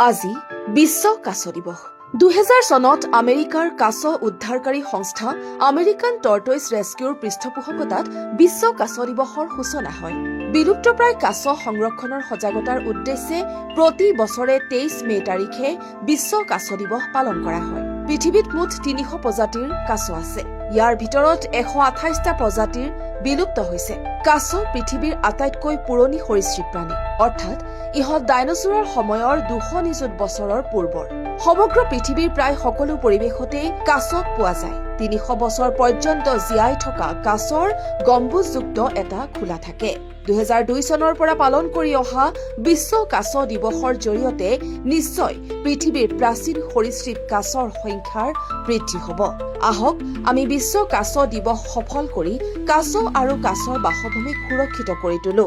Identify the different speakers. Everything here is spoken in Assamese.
Speaker 1: আজি বিশ্ব কাছ দিৱস। 2000 চনত আমেৰিকাৰ কাছ উদ্ধাৰকাৰী সংস্থা আমেৰিকান টৰ্টইছ ৰেস্কিউৰ পৃষ্ঠপোষকতাত বিশ্ব কাছ দিৱসৰ সূচনা হয়। বিলুপ্তপ্ৰায় কাছ সংৰক্ষণৰ সজাগতাৰ উদ্দেশ্যে প্ৰতি বছৰে 23 মে তাৰিখে বিশ্ব কাছ দিৱস পালন কৰা হয়। পৃথিৱীত মুঠ 300 প্ৰজাতিৰ কাছ আছে। ইয়াৰ ভিতৰত 128টা প্ৰজাতিৰ বিলুপ্ত হৈছে। কাছ পৃথিৱীৰ আটাইতকৈ পুৰণি সৰীসৃপ প্ৰাণী, অৰ্থাৎ ইহঁত ডাইনছৰৰ সময়ৰ 200 নিযুত বছৰৰ পূৰ্বৰ। সমগ্ৰ পৃথিৱীৰ প্ৰায় সকলো পৰিৱেশতেই কাছক পোৱা যায়। 300 বছৰ পৰ্যন্ত জীয়াই থকা কাছৰ গম্বুজযুক্ত এটা খোলা থাকে। 2002 চনৰ পৰা পালন কৰি অহা বিশ্ব কাছ দিৱসৰ জৰিয়তে নিশ্চয় পৃথিৱীৰ প্ৰাচীন সৰীসৃপ কাছৰ সংখ্যাৰ বৃদ্ধি হ'ব। আহক আমি বিশ্ব কাছ দিৱস সফল কৰি কাছ আৰু কাছৰ বাসভূমিক সুৰক্ষিত কৰি তোলো।